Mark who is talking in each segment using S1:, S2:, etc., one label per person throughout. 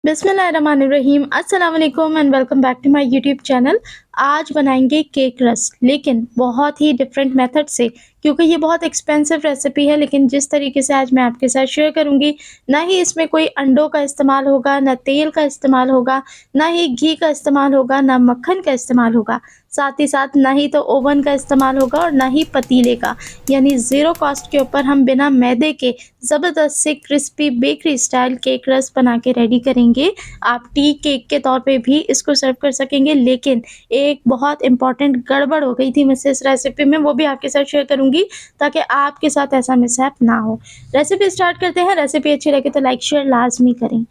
S1: बिस्मिल्लाहिर्रहमानिर्रहीम अस्सलाम वालेकुम and welcome back to my YouTube channel. आज बनाएंगे केक रस्क, लेकिन बहुत ही डिफरेंट मेथड से, क्योंकि ये बहुत एक्सपेंसिव रेसिपी है। लेकिन जिस तरीके से आज मैं आपके साथ शेयर करूंगी, ना ही इसमें कोई अंडों का इस्तेमाल होगा, ना तेल का इस्तेमाल होगा, ना ही घी का इस्तेमाल होगा, ना मक्खन का इस्तेमाल होगा, साथ ही साथ ना ही तो ओवन का इस्तेमाल होगा और ना ही पतीले का। यानी ज़ीरो कॉस्ट के ऊपर हम बिना मैदे के ज़बरदस्त से crispy bakery style cake rusk बना के रेडी करेंगे। आप टी केक के तौर पे भी इसको सर्व कर सकेंगे। लेकिन एक बहुत इम्पॉर्टेंट गड़बड़ हो गई थी मुझसे इस रेसिपी में, वो भी आपके साथ शेयर करूंगी ताकि आपके साथ ऐसा मिसहैप ना हो। रेसिपी स्टार्ट करते हैं। रेसिपी अच्छी लगे तो लाइक शेयर लाजमी करें।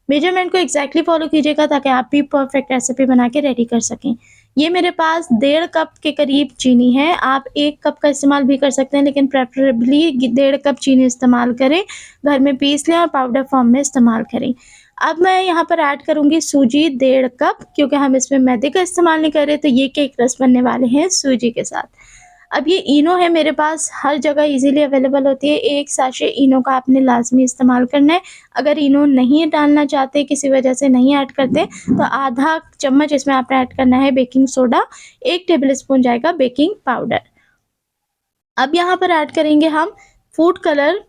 S1: मेजरमेंट को एग्जैक्टली फॉलो कीजिएगा ताकि आप भी परफेक्ट रेसिपी बना के रेडी कर सकें। ये मेरे पास 1.5 कप के करीब चीनी है। आप 1 कप का इस्तेमाल भी कर सकते हैं, लेकिन प्रेफरेबली 1.5 कप चीनी इस्तेमाल करें। घर में पीस लें और पाउडर फॉर्म में इस्तेमाल करें। अब मैं यहाँ पर ऐड करूँगी सूजी 1.5 कप, क्योंकि हम इसमें मैदे का इस्तेमाल नहीं कर रहे, तो ये केक रस बनने वाले हैं सूजी के साथ। अब ये इनो है मेरे पास, हर जगह इजीली अवेलेबल होती है। एक सैशे इनो का आपने लाजमी इस्तेमाल करना है। अगर इनो नहीं डालना चाहते, किसी वजह से नहीं ऐड करते, तो आधा चम्मच इसमें आपने ऐड करना है बेकिंग सोडा। 1 टेबल स्पून जाएगा बेकिंग पाउडर। अब यहाँ पर ऐड करेंगे हम फूड कलर,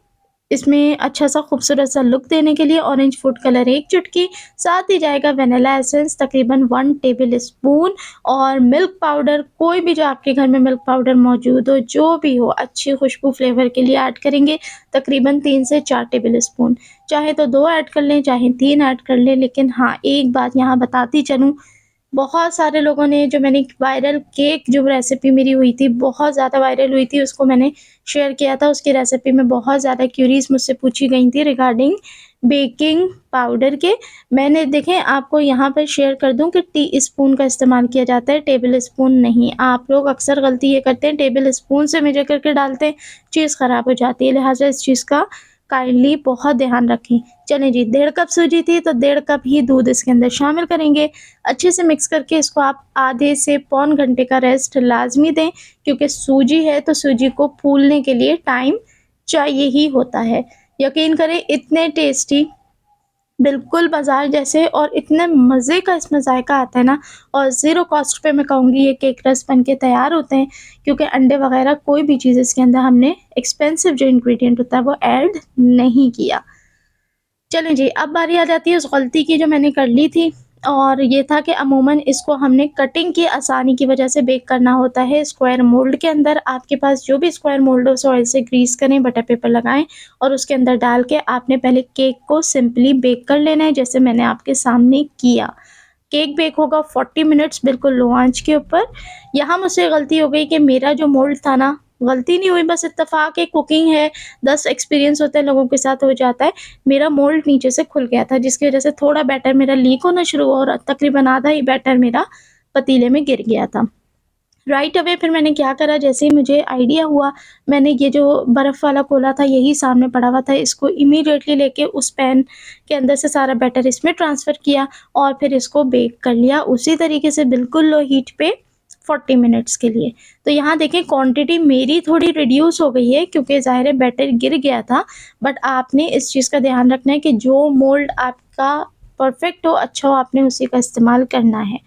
S1: इसमें अच्छा सा खूबसूरत सा लुक देने के लिए ऑरेंज फूड कलर 1 चुटकी, साथ ही जाएगा वनीला एसेंस तकरीबन 1 टेबल स्पून, और मिल्क पाउडर, कोई भी जो आपके घर में मिल्क पाउडर मौजूद हो, जो भी हो, अच्छी खुशबू फ्लेवर के लिए ऐड करेंगे तकरीबन 3 से 4 टेबल स्पून। चाहे तो 2 ऐड कर लें, चाहे 3 ऐड कर लें। लेकिन हाँ, एक बात यहाँ बताती चलूँ, बहुत सारे लोगों ने, जो मैंने वायरल केक जो रेसिपी मेरी हुई थी, बहुत ज़्यादा वायरल हुई थी, उसको मैंने शेयर किया था। उसकी रेसिपी में बहुत ज़्यादा क्यूरीज मुझसे पूछी गई थी रिगार्डिंग बेकिंग पाउडर के। मैंने देखें, आपको यहाँ पर शेयर कर दूँ कि टी स्पून का इस्तेमाल किया जाता है, टेबल स्पून नहीं। आप लोग अक्सर गलती ये करते हैं, टेबल स्पून से मेजर करके डालते हैं, चीज़ ख़राब हो जाती है। लिहाजा इस चीज़ का काइंडली बहुत ध्यान रखें। चलें जी, 1.5 कप सूजी थी तो 1.5 कप ही दूध इसके अंदर शामिल करेंगे। अच्छे से मिक्स करके इसको आप आधे से पौन घंटे का रेस्ट लाजमी दें, क्योंकि सूजी है तो सूजी को फूलने के लिए टाइम चाहिए ही होता है। यकीन करें, इतने टेस्टी, बिल्कुल बाजार जैसे, और इतने मज़े का इसमें जायका आता है ना। और ज़ीरो कॉस्ट पे मैं कहूँगी ये केक रस बन के तैयार होते हैं, क्योंकि अंडे वगैरह कोई भी चीज़ इसके अंदर हमने एक्सपेंसिव जो इंग्रेडिएंट होता है वो ऐड नहीं किया। चलें जी, अब बारी आ जाती है उस गलती की जो मैंने कर ली थी, और ये था कि अमूमन इसको हमने कटिंग की आसानी की वजह से बेक करना होता है स्क्वायर मोल्ड के अंदर। आपके पास जो भी स्क्वायर मोल्ड हो, उसे ऑयल से ग्रीस करें, बटर पेपर लगाएं, और उसके अंदर डाल के आपने पहले केक को सिंपली बेक कर लेना है, जैसे मैंने आपके सामने किया। केक बेक होगा 40 मिनट्स बिल्कुल लो आंच के ऊपर। यहाँ मुझसे गलती हो गई कि मेरा जो मोल्ड था ना, गलती नहीं हुई, बस इत्तेफाक है, कुकिंग है, 10 एक्सपीरियंस होते हैं लोगों के साथ, हो जाता है। मेरा मोल्ड नीचे से खुल गया था, जिसकी वजह से थोड़ा बैटर मेरा लीक होना शुरू हुआ और तकरीबन आधा ही बैटर मेरा पतीले में गिर गया था। राइट अवे फिर मैंने क्या करा, जैसे ही मुझे आइडिया हुआ, मैंने ये जो बर्फ़ वाला कोला था यही सामने पड़ा हुआ था, इसको इमीडिएटली लेके उस पैन के अंदर से सारा बैटर इसमें ट्रांसफ़र किया और फिर इसको बेक कर लिया उसी तरीके से बिल्कुल लो हीट पे 40 मिनट्स के लिए। तो यहाँ देखें, क्वांटिटी मेरी थोड़ी रिड्यूस हो गई है, क्योंकि ज़ाहिर है बैटर गिर गया था। बट आपने इस चीज़ का ध्यान रखना है कि जो मोल्ड आपका परफेक्ट हो, अच्छा हो, आपने उसी का इस्तेमाल करना है।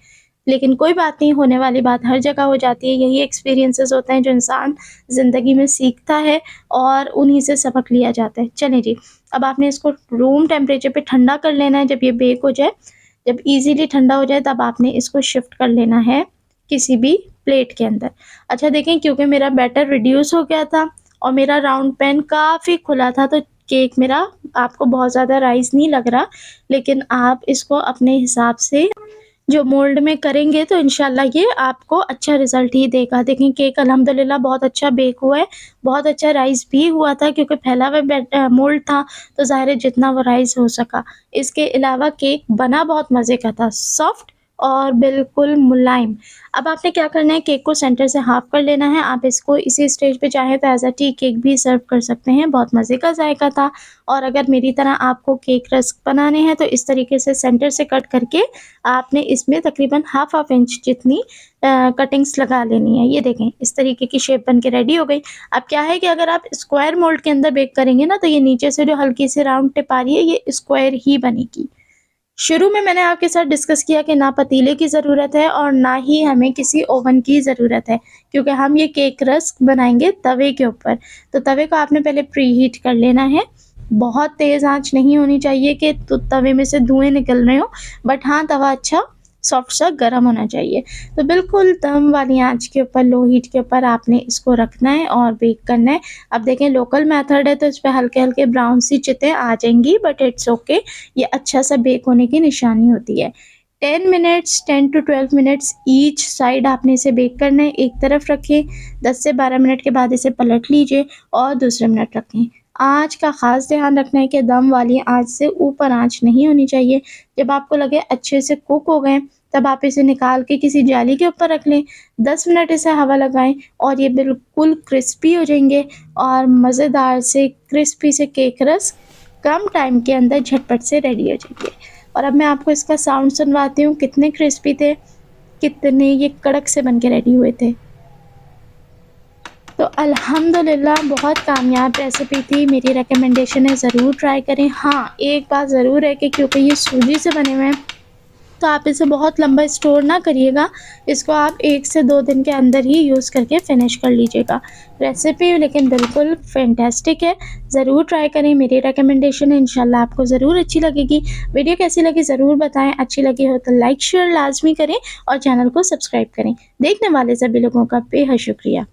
S1: लेकिन कोई बात नहीं, होने वाली बात हर जगह हो जाती है। यही एक्सपीरियंसेस होते हैं जो इंसान ज़िंदगी में सीखता है, और उन्हीं से सबक लिया जाता है। चलें जी, अब आपने इसको रूम टेम्परेचर पे ठंडा कर लेना है। जब ये बेक हो जाए, जब इजीली ठंडा हो जाए, तब आपने इसको शिफ्ट कर लेना है किसी भी प्लेट के अंदर। अच्छा देखें, क्योंकि मेरा बैटर रिड्यूस हो गया था और मेरा राउंड पैन काफ़ी खुला था, तो केक मेरा आपको बहुत ज़्यादा राइज़ नहीं लग रहा। लेकिन आप इसको अपने हिसाब से जो मोल्ड में करेंगे तो इंशाल्लाह ये आपको अच्छा रिज़ल्ट ही देगा। देखें, केक अल्हम्दुलिल्लाह बहुत अच्छा बेक हुआ है, बहुत अच्छा राइज़ भी हुआ था, क्योंकि फैला हुआ मोल्ड था, तो ज़ाहिर है जितना वो राइज़ हो सका। इसके अलावा केक बना बहुत मज़े का था, सॉफ्ट और बिल्कुल मुलायम। अब आपने क्या करना है, केक को सेंटर से हाफ़ कर लेना है। आप इसको इसी स्टेज पे चाहें तो एज़ अ टी केक भी सर्व कर सकते हैं, बहुत मज़े का जायका था। और अगर मेरी तरह आपको केक रस्क बनाने हैं, तो इस तरीके से सेंटर से कट करके आपने इसमें तकरीबन हाफ इंच जितनी कटिंग्स लगा लेनी है। ये देखें, इस तरीके की शेप बन के रेडी हो गई। अब क्या है कि अगर आप स्क्वायर मोल्ड के अंदर बेक करेंगे ना, तो ये नीचे से जो हल्की सी राउंड टिप आ रही है, ये स्क्वायर ही बनेगी। शुरू में मैंने आपके साथ डिस्कस किया कि ना पतीले की ज़रूरत है और ना ही हमें किसी ओवन की ज़रूरत है, क्योंकि हम ये केक रस्क बनाएँगे तवे के ऊपर। तो तवे को आपने पहले प्रीहीट कर लेना है। बहुत तेज़ आँच नहीं होनी चाहिए कि तो तवे में से धुएँ निकल रहे हों, बट हाँ, तवा अच्छा सॉफ्ट सा गरम होना चाहिए। तो बिल्कुल दम वाली आँच के ऊपर, लो हीट के ऊपर आपने इसको रखना है और बेक करना है। अब देखें, लोकल मेथड है तो इस पे हल्के-हल्के ब्राउन सी चितें आ जाएँगी, बट इट्स ओके, ये अच्छा सा बेक होने की निशानी होती है। 10 टू 12 मिनट्स ईच साइड आपने इसे बेक करना है। एक तरफ रखें, 10 से 12 मिनट के बाद इसे पलट लीजिए और दूसरे मिनट रखें। आँच का ख़ास ध्यान रखना है कि दम वाली आँच से ऊपर आँच नहीं होनी चाहिए। जब आपको लगे अच्छे से कुक हो गए, तब आप इसे निकाल के किसी जाली के ऊपर रख लें। 10 मिनट इसे हवा लगाएँ और ये बिल्कुल क्रिस्पी हो जाएँगे और मज़ेदार से क्रिस्पी से केक रस्क कम टाइम के अंदर झटपट से रेडी हो जाएँगे। और अब मैं आपको इसका साउंड सुनवाती हूँ, कितने क्रिस्पी थे, कितने ये कड़क से बन के रेडी हुए थे। तो अल्हम्दुलिल्लाह बहुत कामयाब रेसिपी थी, मेरी रिकमेंडेशन है ज़रूर ट्राई करें। हाँ, एक बात ज़रूर है कि क्योंकि ये सूजी से बने हुए हैं, तो आप इसे बहुत लंबा स्टोर ना करिएगा, इसको आप 1 से 2 दिन के अंदर ही यूज़ करके फ़िनिश कर लीजिएगा। रेसिपी लेकिन बिल्कुल फैंटास्टिक है, ज़रूर ट्राई करें, मेरी रिकमेंडेशन है, इंशाल्लाह आपको ज़रूर अच्छी लगेगी। वीडियो कैसी लगी ज़रूर बताएँ, अच्छी लगी हो तो लाइक शेयर लाज़मी करें और चैनल को सब्सक्राइब करें। देखने वाले सभी लोगों का बेहद शुक्रिया।